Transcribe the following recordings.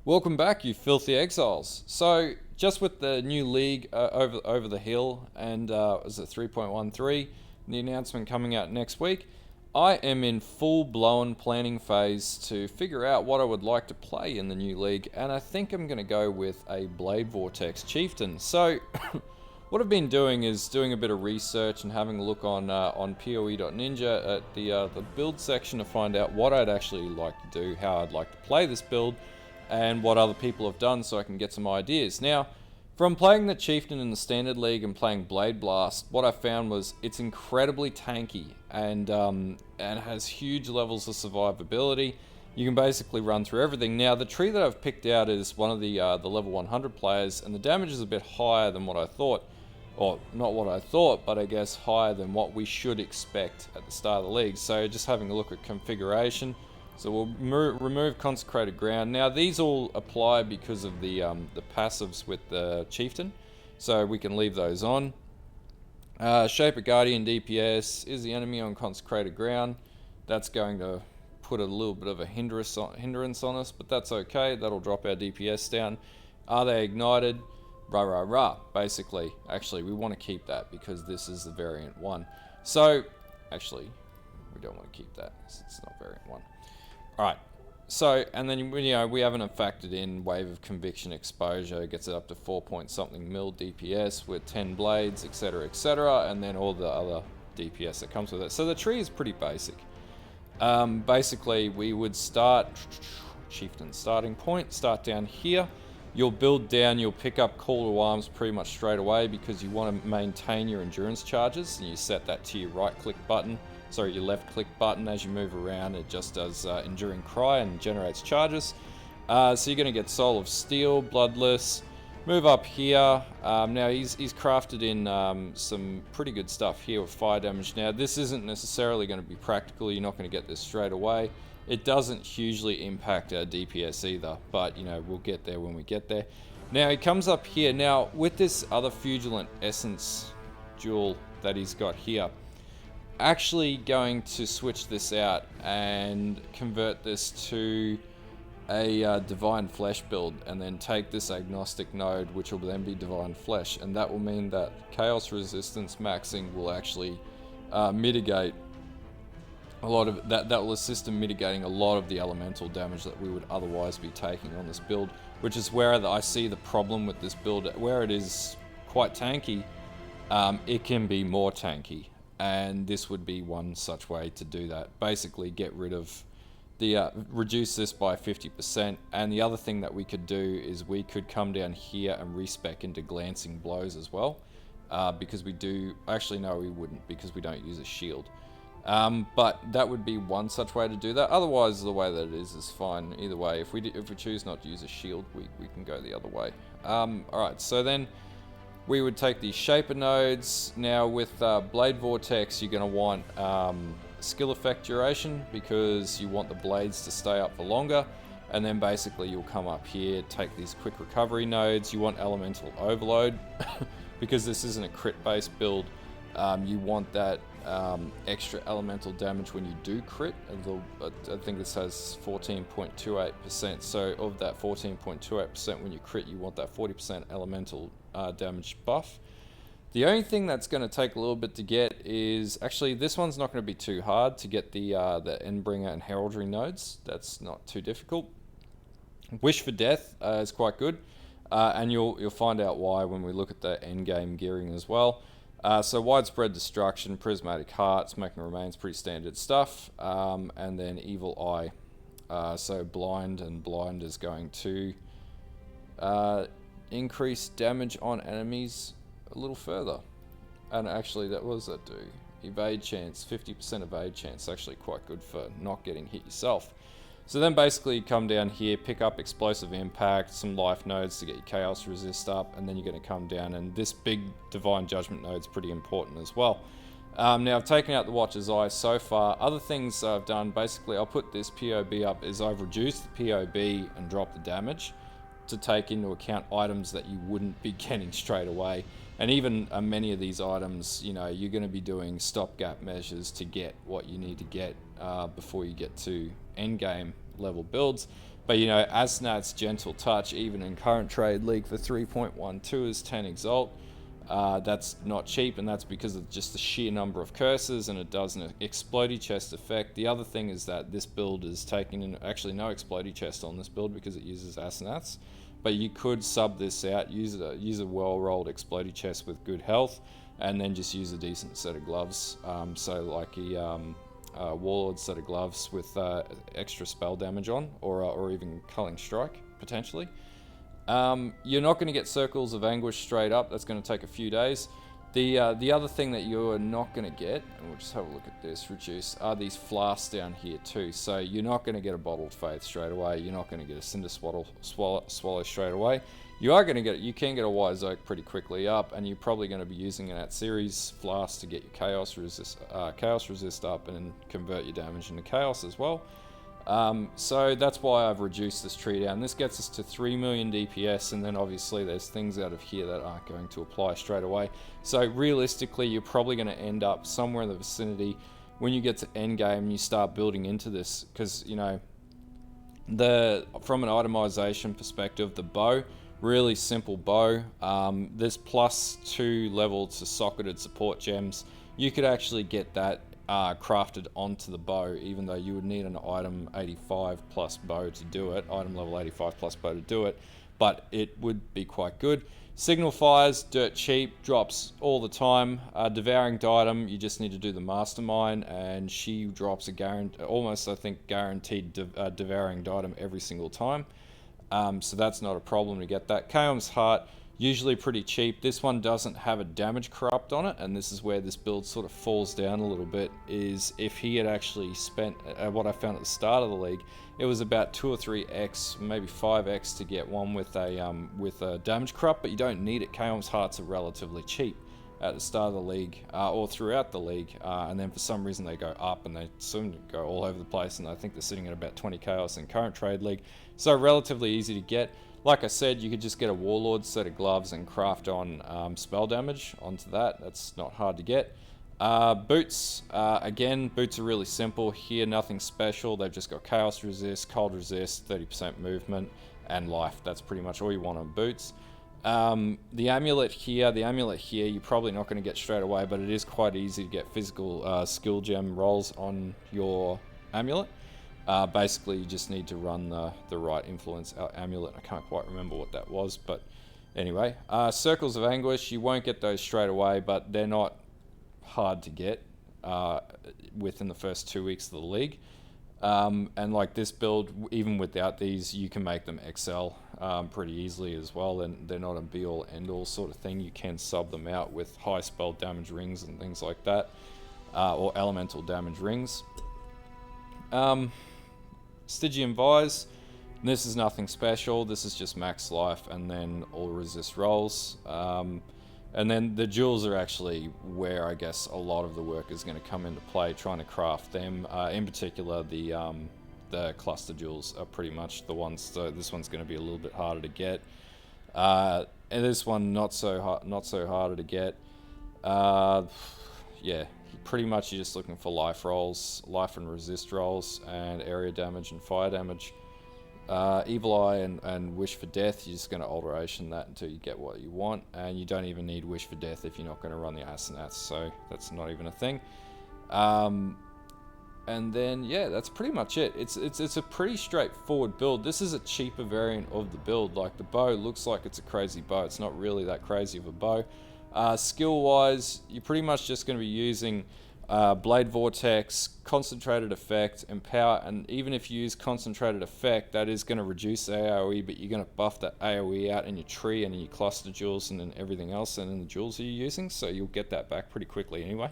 Welcome back, you filthy exiles. So, just with the new league over the hill, and is it 3.13, the announcement coming out next week, I am in full-blown planning phase to figure out what I would like to play in the new league, and I think I'm going to go with a Blade Vortex Chieftain. So, what I've been doing is doing a bit of research and having a look on poe.ninja at the build section to find out what I'd actually like to do, how I'd like to play this build, and what other people have done so I can get some ideas. Now, from playing the Chieftain in the Standard League and playing Blade Blast, what I found was it's incredibly tanky and has huge levels of survivability. You can basically run through everything. Now, the tree that I've picked out is one of the level 100 players, and the damage is a bit higher than what I thought. Or, not what I thought, but I guess higher than what we should expect at the start of the league. So, just having a look at configuration. So we'll remove Consecrated Ground. Now these all apply because of the passives with the Chieftain, so we can leave those on. Shape of Guardian DPS is the enemy on Consecrated Ground. That's going to put a little bit of a hindrance on us, but that's okay. That'll drop our DPS down. Are they ignited? Rah rah rah. Basically, actually, we want to keep that because this is the variant 1. So, actually, we don't want to keep that because it's not variant 1. Alright, so, and then, we haven't factored in Wave of Conviction Exposure, gets it up to 4 point something mil DPS with 10 blades, etc, and then all the other DPS that comes with it. So the tree is pretty basic. Basically, we would start, Chieftain starting point, start down here. You'll build down, you'll pick up Call to Arms pretty much straight away because you want to maintain your endurance charges, and you set that to your right click button. Sorry, your left click button. As you move around, it just does Enduring Cry and generates charges. So you're going to get Soul of Steel, Bloodless. Move up here. Now he's crafted in some pretty good stuff here with fire damage. Now this isn't necessarily going to be practical. You're not going to get this straight away. It doesn't hugely impact our DPS either, but we'll get there when we get there. Now he comes up here. Now with this other Fugilant Essence jewel that he's got here, actually going to switch this out and convert this to a Divine Flesh build, and then take this Agnostic node, which will then be Divine Flesh, and that will mean that Chaos Resistance maxing will actually mitigate a lot of that. That will assist in mitigating a lot of the elemental damage that we would otherwise be taking on this build, which is where I see the problem with this build. Where it is quite tanky, it can be more tanky. And this would be one such way to do that. Basically get rid of the, reduce this by 50%. And the other thing that we could do is we could come down here and respec into Glancing Blows as well. Because we do, actually no we wouldn't because we don't use a shield. But that would be one such way to do that. Otherwise the way that it is fine either way. If we choose not to use a shield, we can go the other way. Alright, so then we would take these Shaper nodes. Now with Blade Vortex, you're going to want skill effect duration because you want the blades to stay up for longer. And then basically you'll come up here, take these quick recovery nodes. You want Elemental Overload because this isn't a crit based build. You want that extra elemental damage when you do crit. I think this has 14.28%. So of that 14.28%, when you crit, you want that 40% elemental damage buff. The only thing that's going to take a little bit to get is, actually this one's not going to be too hard to get, the Endbringer and Heraldry nodes. That's not too difficult. Wish for Death is quite good, and you'll find out why when we look at the endgame gearing as well. So Widespread Destruction, Prismatic Heart, Smoking Remains, pretty standard stuff, and then Evil Eye. So Blind, and Blind is going to increase damage on enemies a little further. And actually, what does that do? Evade chance, 50% evade chance, actually quite good for not getting hit yourself. So then basically you come down here, pick up Explosive Impact, some life nodes to get your Chaos Resist up, and then you're going to come down, and this big Divine Judgment node is pretty important as well. Now I've taken out the Watcher's Eye so far. Other things I've done, basically I'll put this POB up, is I've reduced the POB and dropped the damage to take into account items that you wouldn't be getting straight away. And even many of these items, you're going to be doing stopgap measures to get what you need to get before you get to endgame level builds. But you know, Asnat's Gentle Touch, even in current trade league for 3.12 is 10 Exalt. That's not cheap, and that's because of just the sheer number of curses, and it does an Explodey Chest effect. The other thing is that this build is taking in actually no Explodey Chest on this build because it uses Asnats. But you could sub this out, use a well-rolled Explodey Chest with good health, and then just use a decent set of gloves. So like a Warlord set of gloves with extra spell damage on, or even Culling Strike potentially. You're not going to get Circles of Anguish straight up. That's going to take a few days. The other thing that you're not going to get, and we'll just have a look at this, reduce, are these flasks down here too. So you're not going to get a Bottled Faith straight away. You're not going to get a Cinder Swallow straight away. You can get a Wise Oak pretty quickly up, and you're probably going to be using an At-Series flask to get your Chaos Resist up and convert your damage into Chaos as well. So that's why I've reduced this tree down. This gets us to 3 million DPS, and then obviously there's things out of here that aren't going to apply straight away. So realistically, you're probably going to end up somewhere in the vicinity when you get to endgame and you start building into this, because you know, from an itemization perspective, the bow, really simple bow. There's +2 level to socketed support gems. You could actually get that crafted onto the bow, even though you would need an item 85 plus bow to do it, item level 85 plus bow to do it, but it would be quite good. Signal Fires, dirt cheap, drops all the time. Devouring Diadem, you just need to do the Mastermind, and she drops almost I think guaranteed Devouring Diadem every single time. So that's not a problem to get that. Chaos Heart, usually pretty cheap. This one doesn't have a damage corrupt on it, and this is where this build sort of falls down a little bit, is if he had actually spent, what I found at the start of the league, it was about 2 or 3x, maybe 5x to get one with a damage corrupt, but you don't need it. Chaos Hearts are relatively cheap at the start of the league, or throughout the league, and then for some reason they go up, and they soon go all over the place, and I think they're sitting at about 20 Chaos in current trade league, so relatively easy to get. Like I said, you could just get a Warlord set of gloves and craft on spell damage onto that. That's not hard to get. Boots, again, boots are really simple. Here, nothing special. They've just got Chaos Resist, Cold Resist, 30% movement, and life. That's pretty much all you want on boots. The amulet here, you're probably not going to get straight away, but it is quite easy to get physical skill gem rolls on your amulet. Basically, you just need to run the right influence amulet. I can't quite remember what that was, but anyway. Circles of Anguish, you won't get those straight away, but they're not hard to get within the first 2 weeks of the league. And like this build, even without these, you can make them Exile pretty easily as well, and they're not a be-all, end-all sort of thing. You can sub them out with high spell damage rings and things like that, or elemental damage rings. Stygian Vise, this is nothing special. This is just max life and then all resist rolls. And then the jewels are actually where I guess a lot of the work is going to come into play, trying to craft them. In particular, the cluster jewels are pretty much the ones. So this one's going to be a little bit harder to get. And this one not so harder to get. Yeah. Pretty much you're just looking for life rolls, life and resist rolls, and area damage and fire damage. Evil Eye and Wish for Death, you're just going to alteration that until you get what you want, and you don't even need Wish for Death if you're not going to run the Asenats, so that's not even a thing. And then yeah, that's pretty much it. It's a pretty straightforward build. This is a cheaper variant of the build. Like the bow looks like it's a crazy bow. It's not really that crazy of a bow. Skill wise, you're pretty much just going to be using Blade Vortex, Concentrated Effect, Empower, and even if you use Concentrated Effect, that is going to reduce AoE, but you're going to buff that AoE out in your tree and in your cluster jewels and in everything else and in the jewels that you're using, so you'll get that back pretty quickly anyway.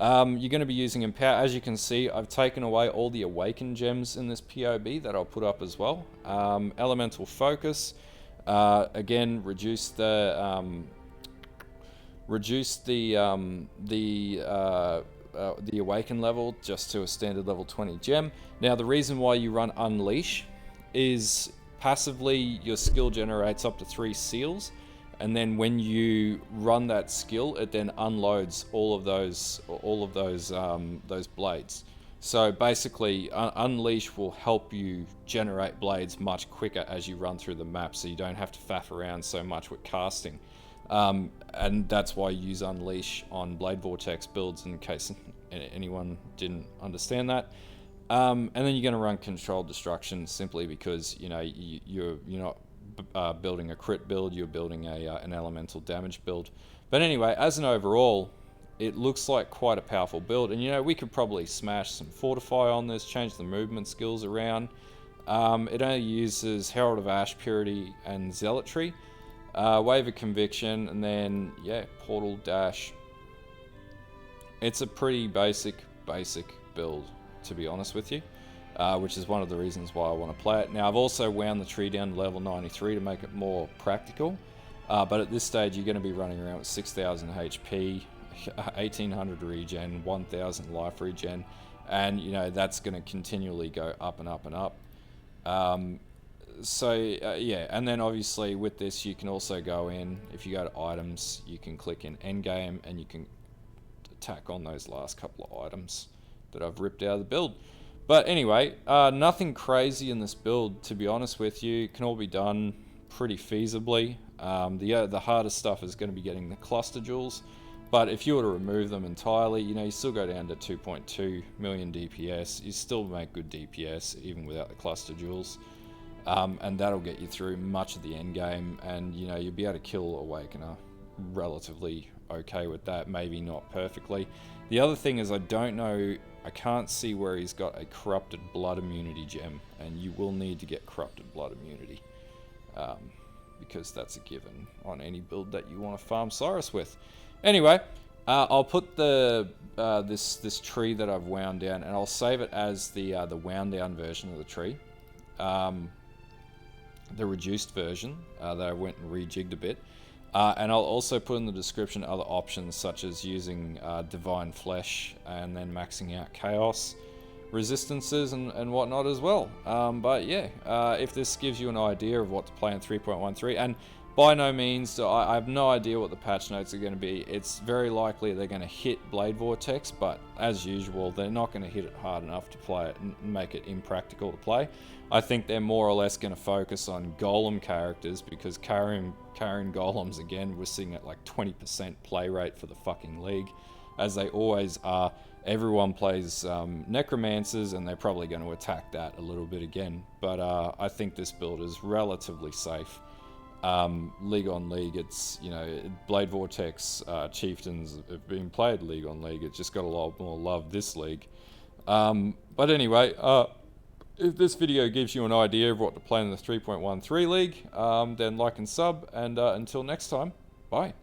You're going to be using Empower. As you can see, I've taken away all the Awaken gems in this POB that I'll put up as well. Elemental Focus, again, reduce the Awaken level just to a standard level 20 gem. Now the reason why you run Unleash is passively your skill generates up to 3 seals, and then when you run that skill, it then unloads all of those blades. So basically, Unleash will help you generate blades much quicker as you run through the map, so you don't have to faff around so much with casting. And that's why I use Unleash on Blade Vortex builds, in case anyone didn't understand that. And then you're going to run Controlled Destruction simply because you're not building a crit build, you're building an elemental damage build. But anyway, as an overall, it looks like quite a powerful build, and we could probably smash some Fortify on this, change the movement skills around. It only uses Herald of Ash, Purity, and Zealotry, Wave of Conviction, and then Portal Dash. It's a pretty basic build, to be honest with you, which is one of the reasons why I want to play it. Now, I've also wound the tree down to level 93 to make it more practical, but at this stage you're going to be running around with 6,000 HP, 1800 regen, 1000 life regen, and that's going to continually go up and up and up. And then obviously with this you can also go in, if you go to items, you can click in endgame and you can attack on those last couple of items that I've ripped out of the build. But anyway, nothing crazy in this build, to be honest with you. It can all be done pretty feasibly. The hardest stuff is going to be getting the cluster jewels, but if you were to remove them entirely, you still go down to 2.2 million DPS. You still make good DPS even without the cluster jewels, and that'll get you through much of the end game, and you'll be able to kill Awakener relatively okay with that, maybe not perfectly. The other thing is I can't see where he's got a Corrupted Blood immunity gem, and you will need to get Corrupted Blood immunity, because that's a given on any build that you want to farm Cyrus with. Anyway, I'll put this tree that I've wound down, and I'll save it as the wound down version of the tree, the reduced version that I went and rejigged a bit, and I'll also put in the description other options such as using Divine Flesh and then maxing out Chaos resistances and whatnot as well. But yeah, if this gives you an idea of what to play in 3.13, and by no means, I have no idea what the patch notes are going to be. It's very likely they're going to hit Blade Vortex, but as usual, they're not going to hit it hard enough to play it and make it impractical to play. I think they're more or less going to focus on Golem characters, because carrying Golems, again, we're sitting at like 20% play rate for the fucking league, as they always are. Everyone plays Necromancers, and they're probably going to attack that a little bit again. But I think this build is relatively safe. League on League, it's, Blade Vortex Chieftains have been played League on League. It's just got a lot more love this league. But anyway, if this video gives you an idea of what to play in the 3.13 league, then like and sub, and until next time, bye.